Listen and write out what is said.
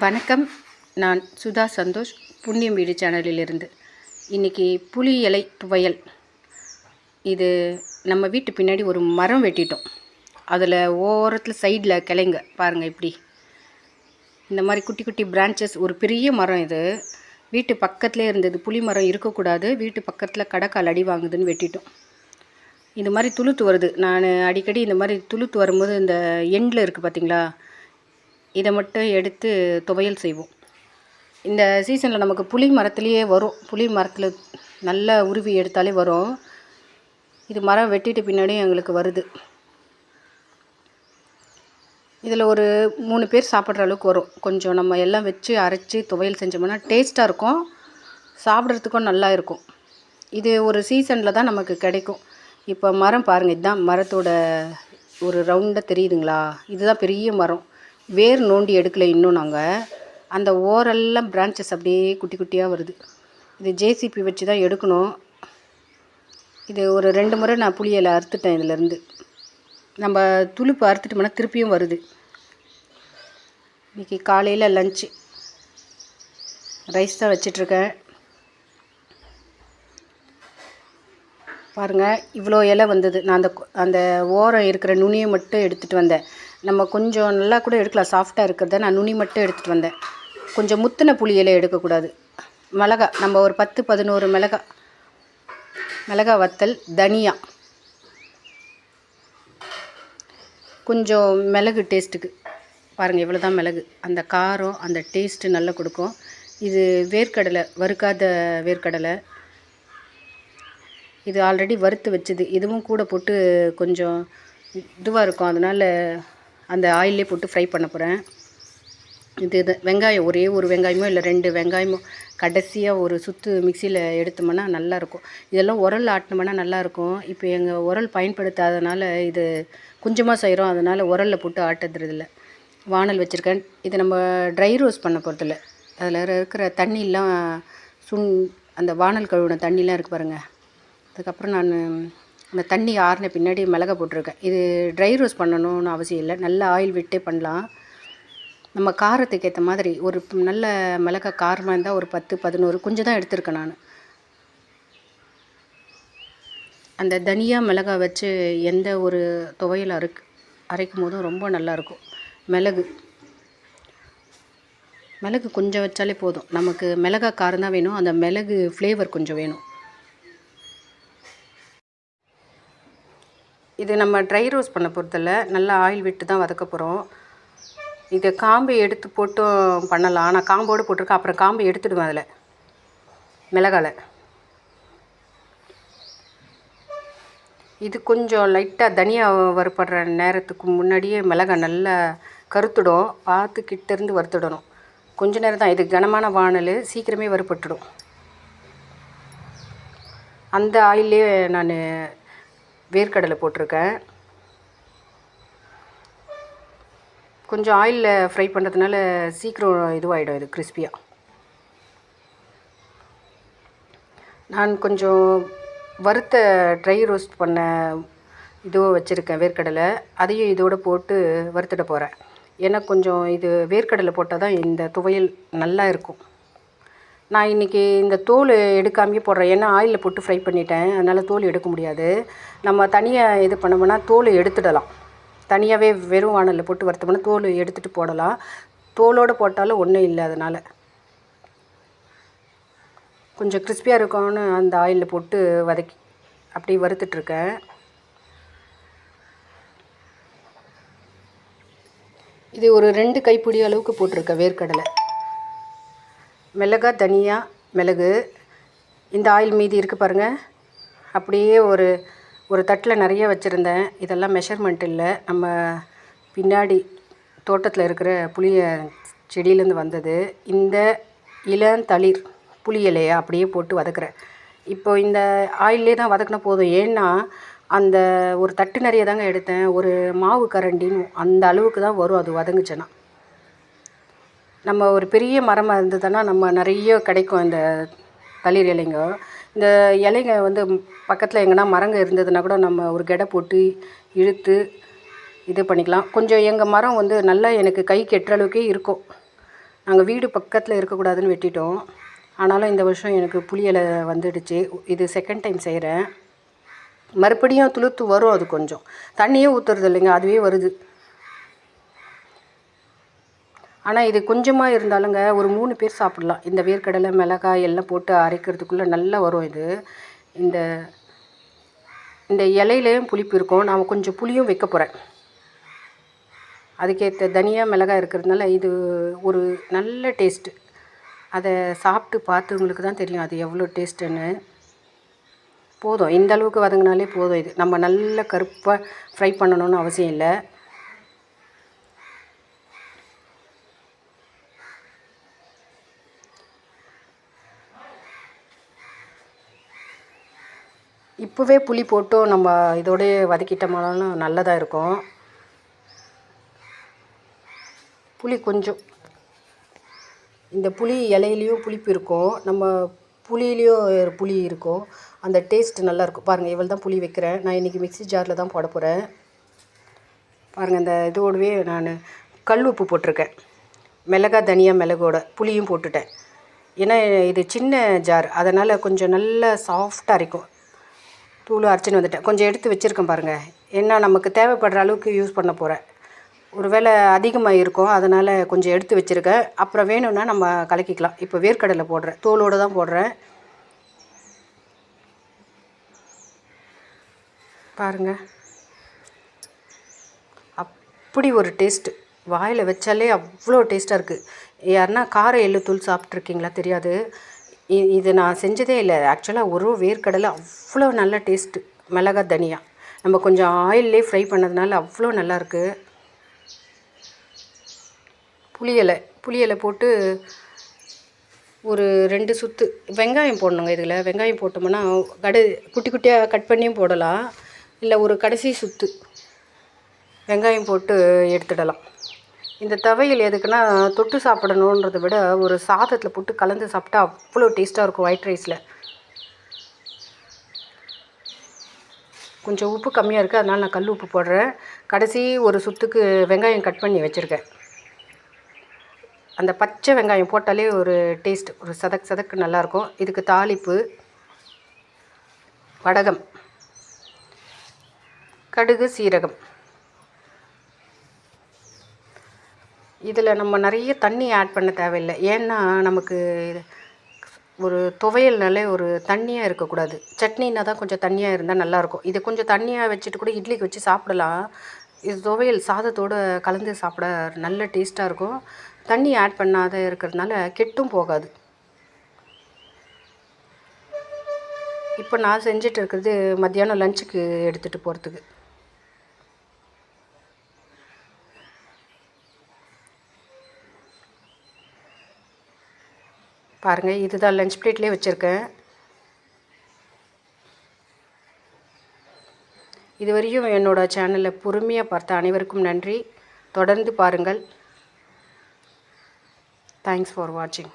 வணக்கம். நான் சுதா சந்தோஷ், புண்ணியம் வீடு சேனலிலிருந்து. இன்றைக்கி புளி இலை துவையல். இது நம்ம வீட்டு பின்னாடி ஒரு மரம் வெட்டிட்டோம். அதில் ஓரத்தில் சைடில் கிளைங்க பாருங்கள். இப்படி இந்த மாதிரி குட்டி குட்டி பிரான்ச்சஸ். ஒரு பெரிய மரம் இது. வீட்டு பக்கத்துலேயே இருந்தது. புளி மரம் இருக்கக்கூடாது, வீட்டு பக்கத்தில் கடைக்கால் அடி வாங்குதுன்னு வெட்டிட்டோம். இந்த மாதிரி துளுத்து வருது. நான் அடிக்கடி இந்த மாதிரி துளுத்து வரும்போது இந்த எண்டில் இருக்குது பார்த்திங்களா, இதை மட்டும் எடுத்து துவையல் செய்வோம். இந்த சீசனில் நமக்கு புளி மரத்துலேயே வரும். புளி மரத்தில் நல்லா உருவி எடுத்தாலே வரும். இது மரம் வெட்டிட்டு பின்னாடி எங்களுக்கு வருது. இதில் ஒரு 3 பேர் சாப்பிட்ற அளவுக்கு வரும். கொஞ்சம் நம்ம எல்லாம் வச்சு அரைச்சி துவையல் செஞ்சோம்னா டேஸ்ட்டாக இருக்கும், சாப்பிட்றதுக்கும் நல்லா இருக்கும். இது ஒரு சீசனில் தான் நமக்கு கிடைக்கும். இப்போ மரம் பாருங்கள், இதுதான் மரத்தோட ஒரு ரவுண்டாக தெரியுதுங்களா, இதுதான் பெரிய மரம். வேர் நோண்டி எடுக்கலை இன்னும் நாங்கள். அந்த ஓரெல்லாம் பிரான்ச்சஸ் அப்படியே குட்டி குட்டியாக வருது. இது ஜேசிபி வச்சு தான் எடுக்கணும். இது ஒரு 2 முறை நான் புளியலை அறுத்துட்டேன். இதிலேருந்து நம்ம துளுப்பு அறுத்துட்டோம்னா திருப்பியும் வருது. இன்றைக்கி காலையில் லஞ்சு ரைஸ் தான் வச்சிட்ருக்கேன். பாருங்கள், இவ்வளோ இலை வந்தது. நான் அந்த ஓரம் இருக்கிற நுனியை மட்டும் எடுத்துகிட்டு வந்தேன். நம்ம கொஞ்சம் நல்லா கூட எடுக்கலாம், சாஃப்டாக இருக்கிறத. நான் நுனி மட்டும் எடுத்துகிட்டு வந்தேன். கொஞ்சம் முத்தின புளி இலை எடுக்கக்கூடாது. மிளகா, நம்ம ஒரு 10-11 மிளகா வத்தல், தனியா, கொஞ்சம் மிளகு டேஸ்ட்டுக்கு. பாருங்கள், இவ்வளோ தான் மிளகு. அந்த காரம், அந்த டேஸ்ட்டு நல்லா கொடுக்கும். இது வேர்க்கடலை, வறுக்காத வேர்க்கடலை. இது ஆல்ரெடி வறுத்து வச்சது. இதுவும் கூட போட்டு கொஞ்சம் இதுவாக இருக்கும், அதனால் அந்த ஆயிலே போட்டு ஃப்ரை பண்ண போகிறேன். இது வெங்காயம், ஒரே ஒரு வெங்காயமோ இல்லை 2 வெங்காயமோ கடைசியாக ஒரு சுற்று மிக்சியில் எடுத்தோம்னா நல்லாயிருக்கும். இதெல்லாம் உரல் ஆட்டினோம்னா நல்லாயிருக்கும். இப்போ எங்கள் உரல் பயன்படுத்தாதனால இது கொஞ்சமாக செய்கிறோம், அதனால் உரலில் போட்டு ஆட்டுறதில்ல. வானல் வச்சுருக்கேன். இது நம்ம ட்ரை ரோஸ்ட் பண்ண போகிறதில்ல. அதில் இருக்கிற தண்ணியெலாம் அந்த வானல் கழுவின தண்ணிலாம் இருக்குது பாருங்கள். அதுக்கப்புறம் நான் அந்த தண்ணி ஆறின பின்னாடி மிளகா போட்டிருக்கேன். இது ட்ரை ரோஸ்ட் பண்ணணும்னு அவசியம் இல்லை, நல்ல ஆயில் விட்டே பண்ணலாம். நம்ம காரத்துக்கு ஏற்ற மாதிரி ஒரு நல்ல மிளகா காரமாக இருந்தால் ஒரு 10-11 கொஞ்சம் தான் எடுத்திருக்கேன் நான். அந்த தனியா மிளகா வச்சு எந்த ஒரு துவையல் அரைக்கும் போதும் ரொம்ப நல்லாயிருக்கும். மிளகு கொஞ்சம் வச்சாலே போதும். நமக்கு மிளகா காரம் தான் வேணும், அந்த மிளகு ஃப்ளேவர் கொஞ்சம் வேணும். இது நம்ம ட்ரை ரோஸ்ட் பண்ண போகிறதில்ல, நல்லா ஆயில் விட்டு தான் வதக்க போகிறோம். இதை காம்பு எடுத்து போட்டும் பண்ணலாம், ஆனால் காம்போடு போட்டிருக்கேன். அப்புறம் காம்பு எடுத்துடுவேன் அதில் மிளகால. இது கொஞ்சம் லைட்டாக தனியா வறுப்படுற நேரத்துக்கு முன்னாடியே மிளகாய் நல்லா கருத்துடும். பார்த்து கிட்டேருந்து வறுத்துடணும். கொஞ்ச நேரம் தான். இது கனமான வானல், சீக்கிரமே வறுப்பட்டுடும். அந்த ஆயிலே நான் வேர்க்கடலை போட்டிருக்கேன். கொஞ்சம் ஆயிலில் ஃப்ரை பண்ணுறதுனால சீக்கிரம் இதுவாகிடும், இது கிறிஸ்பியாக. நான் கொஞ்சம் வறுத்த ட்ரை ரோஸ்ட் பண்ண இதுவும் வச்சுருக்கேன், வேர்க்கடலை. அதையும் இதோடு போட்டு வறுத்துட போகிறேன். ஏன்னா கொஞ்சம் இது வேர்க்கடலை போட்டால் தான் இந்த துவையல் நல்லா இருக்கும். நான் இன்றைக்கி இந்த தோல் எடுக்காமையே போடுறேன், ஏன்னா ஆயிலில் போட்டு ஃப்ரை பண்ணிட்டேன், அதனால் தோல் எடுக்க முடியாது. நம்ம தனியாக இது பண்ணோம்னா தோல் எடுத்துடலாம். தனியாகவே வெறும் வானலில் போட்டு வறுத்தோம்னா தோல் எடுத்துகிட்டு போடலாம். தோலோடு போட்டாலும் ஒன்றும் இல்லை. அதனால் கொஞ்சம் கிறிஸ்பியாக இருக்கும்னு அந்த ஆயிலில் போட்டு வதக்கி அப்படி வறுத்துட்ருக்கேன். இது ஒரு 2 கைப்பிடி அளவுக்கு போட்டிருக்கேன் வேர்க்கடலை. மிளகா, தனியா, மிளகு. இந்த ஆயில் மீதி இருக்குது பாருங்கள், அப்படியே ஒரு தட்டில் நிறைய வச்சுருந்தேன். இதெல்லாம் மெஷர்மெண்ட் இல்லை, நம்ம பின்னாடி தோட்டத்தில் இருக்கிற புளிய செடியிலேருந்து வந்தது. இந்த இளந்தளிர் புளி இலையை அப்படியே போட்டு வதக்குறேன். இப்போ இந்த ஆயிலே தான் வதக்கினா போதும். ஏன்னா அந்த ஒரு தட்டு நிறைய தாங்க எடுத்தேன், ஒரு மாவு கரண்டின்னு அந்த அளவுக்கு தான் வரும் அது வதங்குச்சுன்னா. நம்ம ஒரு பெரிய மரமாக இருந்ததுன்னா நம்ம நிறைய கிடைக்கும் இந்த தளிர் இலைங்க. இந்த இலைங்க வந்து பக்கத்தில் எங்கன்னா மரங்க இருந்ததுன்னா கூட நம்ம ஒரு கெடை போட்டு இழுத்து இது பண்ணிக்கலாம். கொஞ்சம் எங்கள் மரம் வந்து நல்லா எனக்கு கை கெட்டுற அளவுக்கே இருக்கும். நாங்கள் வீடு பக்கத்தில் இருக்கக்கூடாதுன்னு வெட்டிட்டோம். ஆனாலும் இந்த வருஷம் எனக்கு புளி இலை வந்துடுச்சு. இது செகண்ட் டைம் செய்கிறேன். மறுபடியும் துளுர்த்து வரும். அது கொஞ்சம் தண்ணியே ஊற்றுறது இல்லைங்க, அதுவே வருது. ஆனால் இது கொஞ்சமாக இருந்தாலுங்க ஒரு 3 பேர் சாப்பிட்லாம். இந்த வேர்க்கடலை மிளகாய் எல்லாம் போட்டு அரைக்கிறதுக்குள்ளே நல்லா வரும் இது. இந்த இந்த இலையிலையும் புளிப்பு இருக்கும். நான் கொஞ்சம் புளியும் வைக்க போகிறேன். அதுக்கேற்ற தனியா மிளகாய் இருக்கிறதுனால இது ஒரு நல்ல டேஸ்ட்டு. அதை சாப்பிட்டு பார்த்தவங்களுக்கு தான் தெரியும் அது எவ்வளோ டேஸ்ட்டுன்னு. போதும், இந்த அளவுக்கு வதங்கினாலே போதும். இது நம்ம நல்ல கருப்பாக ஃப்ரை பண்ணணும்னு அவசியம் இல்லை. இப்போவே புளி போட்டும் நம்ம இதோடய வதக்கிட்டோம்னாலும் நல்லதாக இருக்கும். புளி கொஞ்சம், இந்த புளி இலையிலையும் புளிப்பு இருக்கும், நம்ம புளியிலையும் புளி இருக்கும். அந்த டேஸ்ட் நல்லாயிருக்கும். பாருங்கள், இவ்வளோ தான் புளி வைக்கிறேன் நான். இன்றைக்கி மிக்ஸி ஜாரில் தான் போட போகிறேன். பாருங்கள், இந்த இதோடவே நான் கல் உப்பு போட்டிருக்கேன். மிளகாய் தனியா மிளகோட புளியும் போட்டுட்டேன். ஏன்னா இது சின்ன ஜார், அதனால் கொஞ்சம் நல்லா சாஃப்டாக அரைக்கும். தூள் அரைச்சின்னு வந்துட்டேன். கொஞ்சம் எடுத்து வச்சுருக்கேன் பாருங்கள். ஏன்னா நமக்கு தேவைப்படுற அளவுக்கு யூஸ் பண்ண போகிறேன். ஒரு வேளை அதிகமாக இருக்கும், அதனால் கொஞ்சம் எடுத்து வச்சுருக்கேன். அப்புறம் வேணும்னா நம்ம கலக்கிக்கலாம். இப்போ வேர்க்கடலை போடுறேன், தோலோடு தான் போடுறேன். பாருங்கள், அப்படி ஒரு டேஸ்ட்டு. வாயில் வச்சாலே அவ்வளோ டேஸ்ட்டாக இருக்குது. யாருன்னா கார எள்ளுத்தூள் சாப்பிட்ருக்கீங்களா தெரியாது. இது நான் செஞ்சதே இல்லை ஆக்சுவலாக. ஒரு வேர்க்கடலை அவ்வளோ நல்ல டேஸ்ட்டு. மிளகாய் தனியா நம்ம கொஞ்சம் ஆயிலே ஃப்ரை பண்ணதுனால அவ்வளோ நல்லாயிருக்கு. புளி இலை போட்டு ஒரு 2 சுற்று வெங்காயம் போடணுங்க. இதில் வெங்காயம் போட்டோம்னா குட்டி குட்டியாக கட் பண்ணியும் போடலாம், இல்லை ஒரு கடைசி சுற்று வெங்காயம் போட்டு எடுத்துடலாம். இந்த துவையல் எதுக்குன்னா தொட்டு சாப்பிடணுன்றதை விட ஒரு சாதத்தில் போட்டு கலந்து சாப்பிட்டா அவ்வளோ டேஸ்ட்டாக இருக்கும். ஒயிட் ரைஸில் கொஞ்சம் உப்பு கம்மியாக இருக்குது, அதனால் நான் கல் உப்பு போடுறேன். கடைசி ஒரு சுற்றுக்கு வெங்காயம் கட் பண்ணி வச்சுருக்கேன். அந்த பச்சை வெங்காயம் போட்டாலே ஒரு டேஸ்ட், ஒரு சதக்கு நல்லாயிருக்கும். இதுக்கு தாளிப்பு வடகம், கடுகு, சீரகம். இதில் நம்ம நிறைய தண்ணி ஆட் பண்ண தேவையில்லை. ஏன்னா நமக்கு ஒரு துவையல்னாலே ஒரு தண்ணியாக இருக்கக்கூடாது. சட்னின்னா தான் கொஞ்சம் தண்ணியாக இருந்தால் நல்லாயிருக்கும். இது கொஞ்சம் தண்ணியாக வச்சுட்டு கூட இட்லிக்கு வச்சு சாப்பிடலாம். இது துவையல் சாதத்தோடு கலந்து சாப்பிட நல்ல டேஸ்ட்டாக இருக்கும். தண்ணி ஆட் பண்ணாத இருக்கிறதுனால கெட்டும் போகாது. இப்போ நான் செஞ்சுட்டு இருக்கிறது மத்தியானம் லஞ்சுக்கு எடுத்துகிட்டு போகிறதுக்கு. பாருங்கள், இதுதான் லஞ்ச் பிளேட்லேயே வச்சுருக்கேன். இதுவரையும் என்னோடய சேனலை பொறுமையாக பார்த்த அனைவருக்கும் நன்றி. தொடர்ந்து பாருங்கள். தேங்க்ஸ் ஃபார் வாட்சிங்.